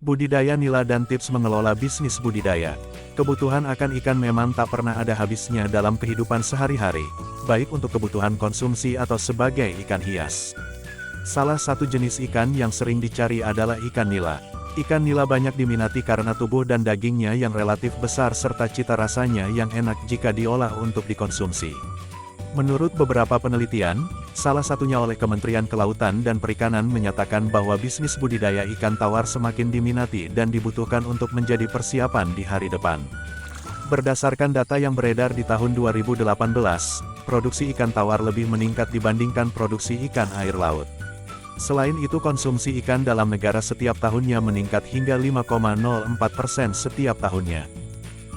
Budidaya nila dan tips mengelola bisnis budidaya. Kebutuhan akan ikan memang tak pernah ada habisnya dalam kehidupan sehari-hari, baik untuk kebutuhan konsumsi atau sebagai ikan hias. Salah satu jenis ikan yang sering dicari adalah ikan nila. Ikan nila banyak diminati karena tubuh dan dagingnya yang relatif besar serta cita rasanya yang enak jika diolah untuk dikonsumsi. Menurut beberapa penelitian, salah satunya oleh Kementerian Kelautan dan Perikanan menyatakan bahwa bisnis budidaya ikan tawar semakin diminati dan dibutuhkan untuk menjadi persiapan di hari depan. Berdasarkan data yang beredar di tahun 2018, produksi ikan tawar lebih meningkat dibandingkan produksi ikan air laut. Selain itu konsumsi ikan dalam negara setiap tahunnya meningkat hingga 5,04% setiap tahunnya.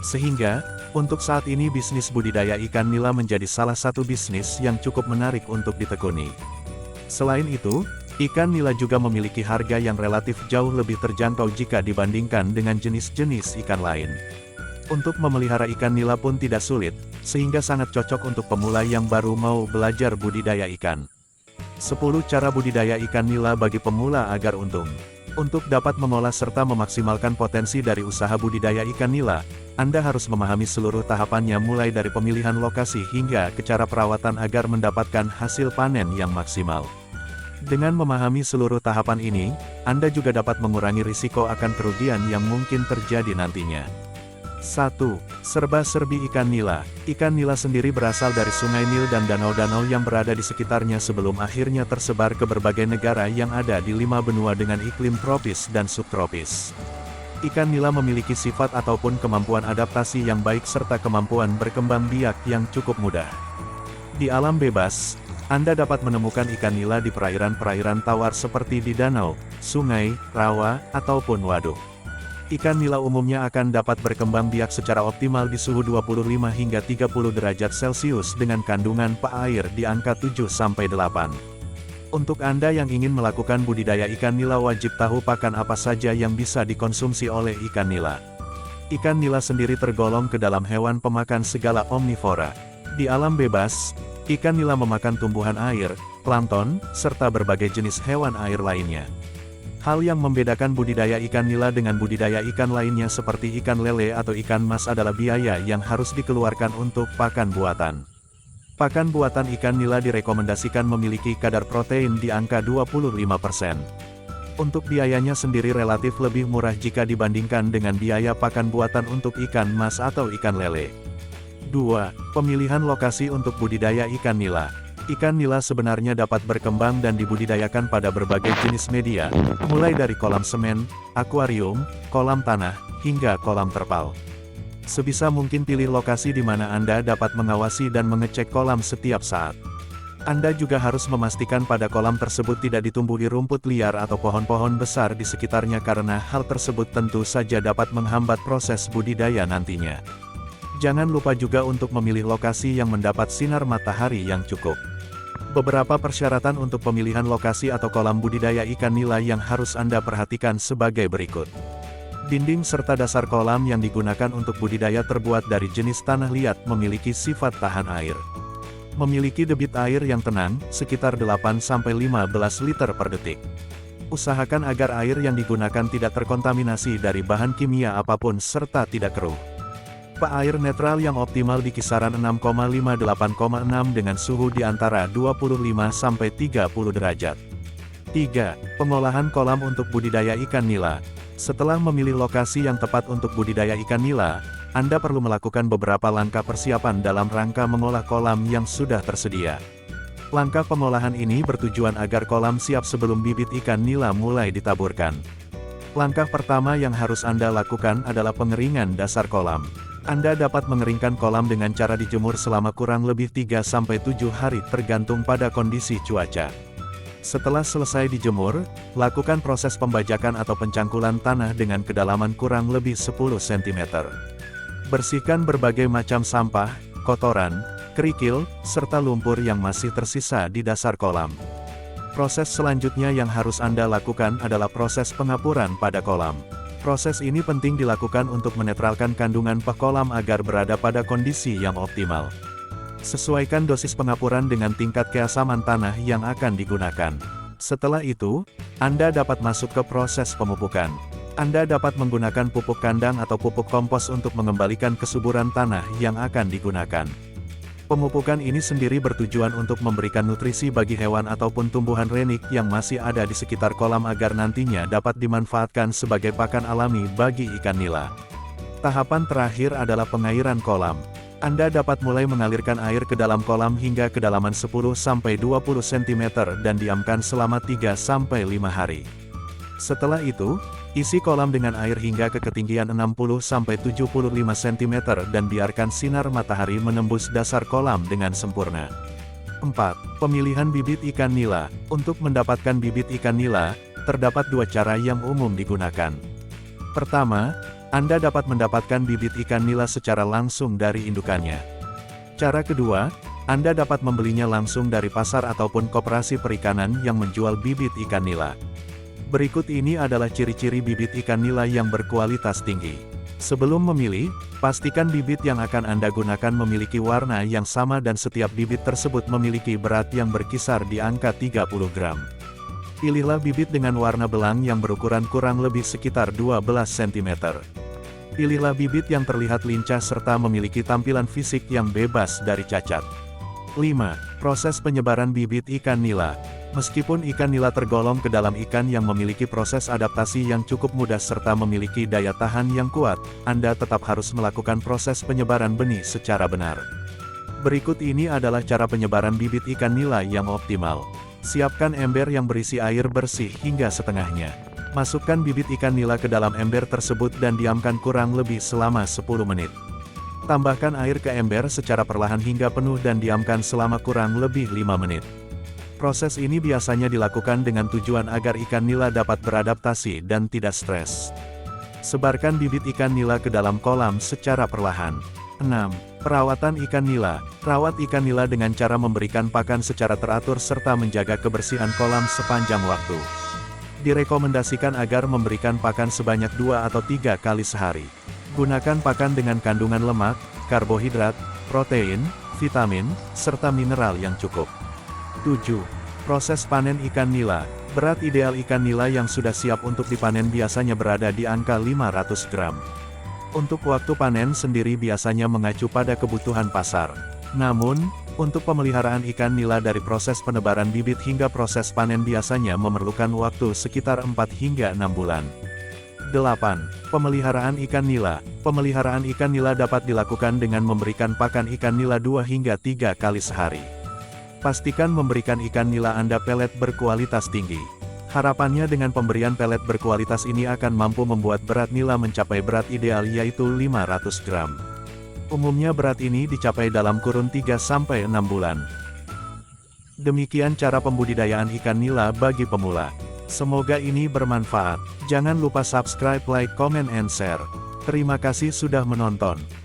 Sehingga, untuk saat ini bisnis budidaya ikan nila menjadi salah satu bisnis yang cukup menarik untuk ditekuni. Selain itu, ikan nila juga memiliki harga yang relatif jauh lebih terjangkau jika dibandingkan dengan jenis-jenis ikan lain. Untuk memelihara ikan nila pun tidak sulit, sehingga sangat cocok untuk pemula yang baru mau belajar budidaya ikan. 10 cara budidaya ikan nila bagi pemula agar untung. Untuk dapat mengolah serta memaksimalkan potensi dari usaha budidaya ikan nila, Anda harus memahami seluruh tahapannya mulai dari pemilihan lokasi hingga ke cara perawatan agar mendapatkan hasil panen yang maksimal. Dengan memahami seluruh tahapan ini, Anda juga dapat mengurangi risiko akan kerugian yang mungkin terjadi nantinya. 1. Serba-serbi ikan nila. Ikan nila sendiri berasal dari sungai Nil dan danau-danau yang berada di sekitarnya sebelum akhirnya tersebar ke berbagai negara yang ada di 5 benua dengan iklim tropis dan subtropis. Ikan nila memiliki sifat ataupun kemampuan adaptasi yang baik serta kemampuan berkembang biak yang cukup mudah. Di alam bebas, Anda dapat menemukan ikan nila di perairan-perairan tawar seperti di danau, sungai, rawa, ataupun waduk. Ikan nila umumnya akan dapat berkembang biak secara optimal di suhu 25 hingga 30 derajat Celcius dengan kandungan pH air di angka 7-8. Untuk Anda yang ingin melakukan budidaya ikan nila wajib tahu pakan apa saja yang bisa dikonsumsi oleh ikan nila. Ikan nila sendiri tergolong ke dalam hewan pemakan segala omnivora. Di alam bebas, ikan nila memakan tumbuhan air, plankton, serta berbagai jenis hewan air lainnya. Hal yang membedakan budidaya ikan nila dengan budidaya ikan lainnya seperti ikan lele atau ikan mas adalah biaya yang harus dikeluarkan untuk pakan buatan. Pakan buatan ikan nila direkomendasikan memiliki kadar protein di angka 25%. Untuk biayanya sendiri relatif lebih murah jika dibandingkan dengan biaya pakan buatan untuk ikan mas atau ikan lele. 2. Pemilihan lokasi untuk budidaya ikan nila. Ikan nila sebenarnya dapat berkembang dan dibudidayakan pada berbagai jenis media, mulai dari kolam semen, akuarium, kolam tanah, hingga kolam terpal. Sebisa mungkin pilih lokasi di mana Anda dapat mengawasi dan mengecek kolam setiap saat. Anda juga harus memastikan pada kolam tersebut tidak ditumbuhi rumput liar atau pohon-pohon besar di sekitarnya karena hal tersebut tentu saja dapat menghambat proses budidaya nantinya. Jangan lupa juga untuk memilih lokasi yang mendapat sinar matahari yang cukup. Beberapa persyaratan untuk pemilihan lokasi atau kolam budidaya ikan nila yang harus Anda perhatikan sebagai berikut. Dinding serta dasar kolam yang digunakan untuk budidaya terbuat dari jenis tanah liat memiliki sifat tahan air. Memiliki debit air yang tenang, sekitar 8-15 liter per detik. Usahakan agar air yang digunakan tidak terkontaminasi dari bahan kimia apapun serta tidak keruh. pH air netral yang optimal di kisaran 6,5-8,6 dengan suhu di antara 25-30 derajat. 3. Pengolahan kolam untuk budidaya ikan nila. Setelah memilih lokasi yang tepat untuk budidaya ikan nila, Anda perlu melakukan beberapa langkah persiapan dalam rangka mengolah kolam yang sudah tersedia. Langkah pengolahan ini bertujuan agar kolam siap sebelum bibit ikan nila mulai ditaburkan. Langkah pertama yang harus Anda lakukan adalah pengeringan dasar kolam. Anda dapat mengeringkan kolam dengan cara dijemur selama kurang lebih 3-7 hari tergantung pada kondisi cuaca. Setelah selesai dijemur, lakukan proses pembajakan atau pencangkulan tanah dengan kedalaman kurang lebih 10 cm. Bersihkan berbagai macam sampah, kotoran, kerikil, serta lumpur yang masih tersisa di dasar kolam. Proses selanjutnya yang harus Anda lakukan adalah proses pengapuran pada kolam. Proses ini penting dilakukan untuk menetralkan kandungan pH kolam agar berada pada kondisi yang optimal. Sesuaikan dosis pengapuran dengan tingkat keasaman tanah yang akan digunakan. Setelah itu, Anda dapat masuk ke proses pemupukan. Anda dapat menggunakan pupuk kandang atau pupuk kompos untuk mengembalikan kesuburan tanah yang akan digunakan. Pemupukan ini sendiri bertujuan untuk memberikan nutrisi bagi hewan ataupun tumbuhan renik yang masih ada di sekitar kolam agar nantinya dapat dimanfaatkan sebagai pakan alami bagi ikan nila. Tahapan terakhir adalah pengairan kolam. Anda dapat mulai mengalirkan air ke dalam kolam hingga kedalaman 10-20 cm dan diamkan selama 3-5 hari. Setelah itu, isi kolam dengan air hingga ke ketinggian 60-75 cm dan biarkan sinar matahari menembus dasar kolam dengan sempurna. 4. Pemilihan bibit ikan nila. Untuk mendapatkan bibit ikan nila, terdapat dua cara yang umum digunakan. Pertama, Anda dapat mendapatkan bibit ikan nila secara langsung dari indukannya. Cara kedua, Anda dapat membelinya langsung dari pasar ataupun koperasi perikanan yang menjual bibit ikan nila. Berikut ini adalah ciri-ciri bibit ikan nila yang berkualitas tinggi. Sebelum memilih, pastikan bibit yang akan Anda gunakan memiliki warna yang sama dan setiap bibit tersebut memiliki berat yang berkisar di angka 30 gram. Pilihlah bibit dengan warna belang yang berukuran kurang lebih sekitar 12 cm. Pilihlah bibit yang terlihat lincah serta memiliki tampilan fisik yang bebas dari cacat. 5. Proses penyebaran bibit ikan nila. Meskipun ikan nila tergolong ke dalam ikan yang memiliki proses adaptasi yang cukup mudah serta memiliki daya tahan yang kuat, Anda tetap harus melakukan proses penyebaran benih secara benar. Berikut ini adalah cara penyebaran bibit ikan nila yang optimal. Siapkan ember yang berisi air bersih hingga setengahnya. Masukkan bibit ikan nila ke dalam ember tersebut dan diamkan kurang lebih selama 10 menit. Tambahkan air ke ember secara perlahan hingga penuh dan diamkan selama kurang lebih 5 menit. Proses ini biasanya dilakukan dengan tujuan agar ikan nila dapat beradaptasi dan tidak stres. Sebarkan bibit ikan nila ke dalam kolam secara perlahan. 6. Perawatan ikan nila. Rawat ikan nila dengan cara memberikan pakan secara teratur serta menjaga kebersihan kolam sepanjang waktu. Direkomendasikan agar memberikan pakan sebanyak 2 atau 3 kali sehari. Gunakan pakan dengan kandungan lemak, karbohidrat, protein, vitamin, serta mineral yang cukup. 7. Proses panen ikan nila. Berat ideal ikan nila yang sudah siap untuk dipanen biasanya berada di angka 500 gram. Untuk waktu panen sendiri biasanya mengacu pada kebutuhan pasar. Namun, untuk pemeliharaan ikan nila dari proses penebaran bibit hingga proses panen biasanya memerlukan waktu sekitar 4 hingga 6 bulan. 8. Pemeliharaan ikan nila. Pemeliharaan ikan nila dapat dilakukan dengan memberikan pakan ikan nila 2 hingga 3 kali sehari. Pastikan memberikan ikan nila Anda pelet berkualitas tinggi. Harapannya dengan pemberian pelet berkualitas ini akan mampu membuat berat nila mencapai berat ideal yaitu 500 gram. Umumnya berat ini dicapai dalam kurun 3-6 bulan. Demikian cara pembudidayaan ikan nila bagi pemula. Semoga ini bermanfaat. Jangan lupa subscribe, like, comment, and share. Terima kasih sudah menonton.